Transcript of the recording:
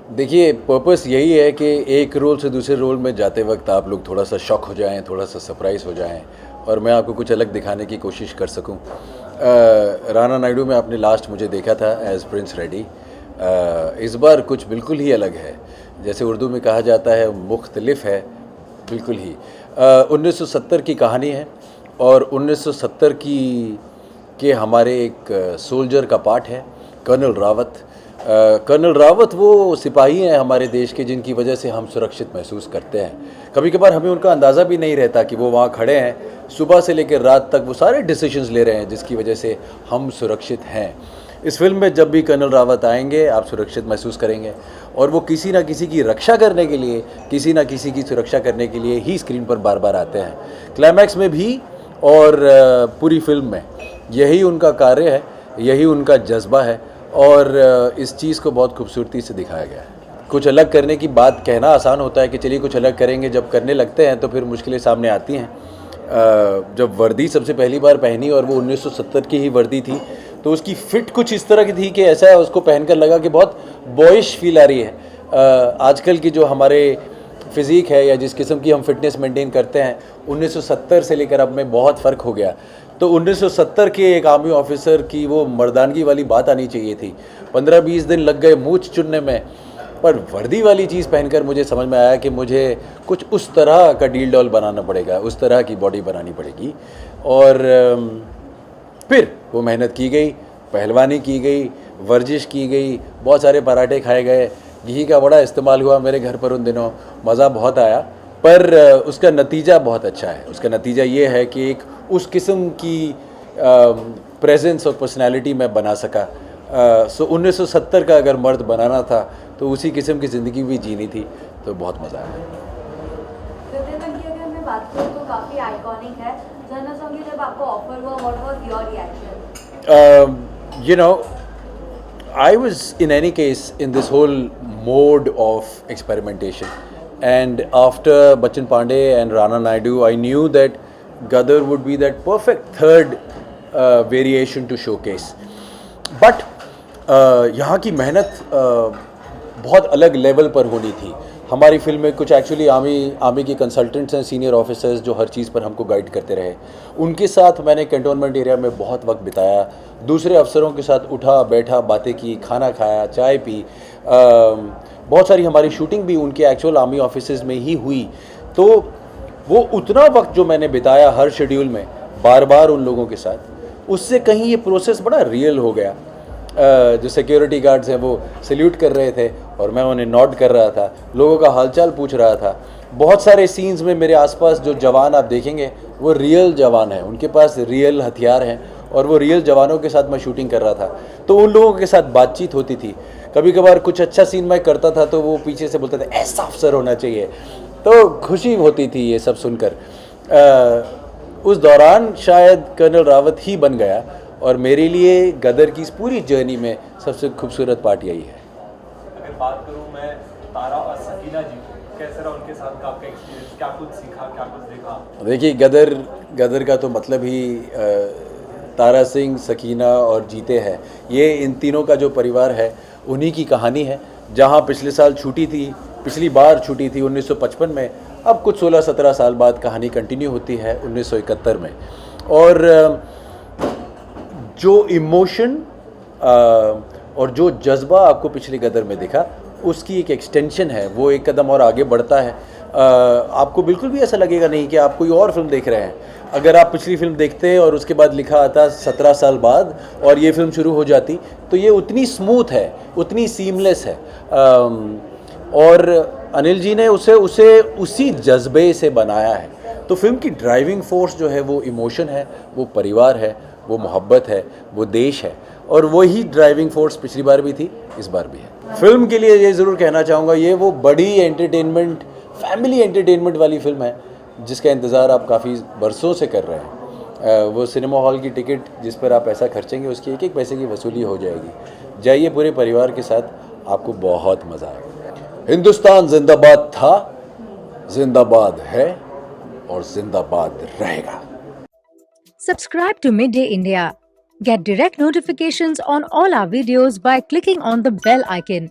देखिए, पर्पस यही है कि एक रोल से दूसरे रोल में जाते वक्त आप लोग थोड़ा सा शॉक हो जाएं, थोड़ा सा सरप्राइज़ हो जाएं और मैं आपको कुछ अलग दिखाने की कोशिश कर सकूं। राणा नायडू में आपने लास्ट मुझे देखा था एज प्रिंस रेड्डी। इस बार कुछ बिल्कुल ही अलग है, जैसे उर्दू में कहा जाता है मुख्तलिफ है, बिल्कुल ही। 1970 की कहानी है और 1970 की के हमारे एक सोल्जर का पार्ट है, कर्नल रावत। कर्नल रावत वो सिपाही हैं हमारे देश के जिनकी वजह से हम सुरक्षित महसूस करते हैं। कभी कभार हमें उनका अंदाज़ा भी नहीं रहता कि वो वहाँ खड़े हैं, सुबह से लेकर रात तक वो सारे डिसीजंस ले रहे हैं जिसकी वजह से हम सुरक्षित हैं। इस फिल्म में जब भी कर्नल रावत आएंगे आप सुरक्षित महसूस करेंगे और वो किसी ना किसी की रक्षा करने के लिए, किसी ना किसी की सुरक्षा करने के लिए ही स्क्रीन पर बार बार आते हैं, क्लाइमैक्स में भी और पूरी फिल्म में। यही उनका कार्य है, यही उनका जज्बा है और इस चीज़ को बहुत खूबसूरती से दिखाया गया है। कुछ अलग करने की बात कहना आसान होता है कि चलिए कुछ अलग करेंगे, जब करने लगते हैं तो फिर मुश्किलें सामने आती हैं। जब वर्दी सबसे पहली बार पहनी और वो 1970 की ही वर्दी थी तो उसकी फ़िट कुछ इस तरह की थी कि ऐसा है उसको पहनकर लगा कि बहुत बॉयश फील आ रही है। आजकल की जो हमारे फिज़ीक है या जिस किस्म की हम फिटनेस मेंटेन करते हैं, 1970 से लेकर अब में बहुत फ़र्क हो गया। तो 1970 के एक आर्मी ऑफिसर की वो मर्दानगी वाली बात आनी चाहिए थी। 15-20 दिन लग गए मूंछ चुनने में, पर वर्दी वाली चीज़ पहनकर मुझे समझ में आया कि मुझे कुछ उस तरह का डील डॉल बनाना पड़ेगा, उस तरह की बॉडी बनानी पड़ेगी। और फिर वो मेहनत की गई, पहलवानी की गई, वर्जिश की गई, बहुत सारे पराठे खाए गए, घी का बड़ा इस्तेमाल हुआ मेरे घर पर उन दिनों, मज़ा बहुत आया। पर उसका नतीजा बहुत अच्छा है। उसका नतीजा ये है कि एक उस किस्म की प्रेजेंस और पर्सनालिटी मैं बना सका। सो 1970 का अगर मर्द बनाना था तो उसी किस्म की ज़िंदगी भी जीनी थी, तो बहुत मज़ा आया। फिल्म की अगर मैं बात करूँ तो काफ़ी आइकॉनिक है। जानना चाहूँगी जब आपको ऑफर हुआ, what was your reaction? You know, I was in any case in this whole mode of experimentation, and after Bachchan Pandey and Rana Naidu, I knew that Gadar would be that perfect third variation to showcase. But यहाँ की मेहनत बहुत अलग level पर होनी थी। हमारी film में कुछ एक्चुअली आर्मी के कंसल्टेंट्स हैं, सीनियर ऑफिसर्स, जो हर चीज़ पर हमको गाइड करते रहे। उनके साथ मैंने कैंटोनमेंट एरिया में बहुत वक्त बिताया, दूसरे अफसरों के साथ उठा बैठा, बातें की, खाना खाया, चाय पी। बहुत सारी हमारी शूटिंग भी उनके एक्चुअल आर्मी ऑफिसेज में ही हुई। तो वो उतना वक्त जो मैंने बिताया हर शेड्यूल में बार बार उन लोगों के साथ, उससे कहीं ये प्रोसेस बड़ा रियल हो गया। जो सिक्योरिटी गार्ड्स हैं वो सल्यूट कर रहे थे और मैं उन्हें नॉट कर रहा था, लोगों का हालचाल पूछ रहा था। बहुत सारे सीन्स में मेरे आसपास जो जवान आप देखेंगे वो रियल जवान हैं, उनके पास रियल हथियार हैं और वो रियल जवानों के साथ मैं शूटिंग कर रहा था। तो उन लोगों के साथ बातचीत होती थी। कभी कभार कुछ अच्छा सीन मैं करता था तो वो पीछे से बोलते थे ऐसा अफसर होना चाहिए, तो खुशी होती थी ये सब सुनकर। उस दौरान शायद कर्नल रावत ही बन गया और मेरे लिए गदर की इस पूरी जर्नी में सबसे खूबसूरत पार्ट यही है। अगर बात करूं मैं तारा और सकीना जी, कैसा रहा उनके साथ का आपका एक्सपीरियंस? क्या कुछ सीखा, क्या कुछ देखा? देखिए, गदर का तो मतलब ही तारा सिंह, सकीना और जीते हैं। ये इन तीनों का जो परिवार है उन्हीं की कहानी है। जहाँ पिछले साल छूटी थी, पिछली बार छूटी थी 1955 में, अब कुछ 16-17 साल बाद कहानी कंटिन्यू होती है 1971 में। और जो इमोशन और जो जज्बा आपको पिछली गदर में दिखा, उसकी एक एक्सटेंशन है, वो एक कदम और आगे बढ़ता है। आपको बिल्कुल भी ऐसा लगेगा नहीं कि आप कोई और फिल्म देख रहे हैं। अगर आप पिछली फिल्म देखते और उसके बाद लिखा आता 17 साल बाद और ये फिल्म शुरू हो जाती, तो ये उतनी स्मूथ है, उतनी सीमलेस है। और अनिल जी ने उसे उसी जज्बे से बनाया है। तो फिल्म की ड्राइविंग फोर्स जो है वो इमोशन है, वो परिवार है, वो मोहब्बत है, वो देश है, और वही ड्राइविंग फोर्स पिछली बार भी थी, इस बार भी है। फिल्म के लिए ये ज़रूर कहना चाहूँगा, ये वो बड़ी एंटरटेनमेंट, फैमिली एंटरटेनमेंट वाली फिल्म है जिसका इंतज़ार आप काफ़ी बरसों से कर रहे हैं। वो सिनेमा हॉल की टिकट जिस पर आप पैसा खर्चेंगे उसकी एक एक पैसे की वसूली हो जाएगी। जाइए पूरे परिवार के साथ, आपको बहुत मज़ा आएगा। हिंदुस्तान जिंदाबाद था, जिंदाबाद है और जिंदाबाद रहेगा। Subscribe to Midday India. Get direct notifications on all our videos by clicking on the bell icon.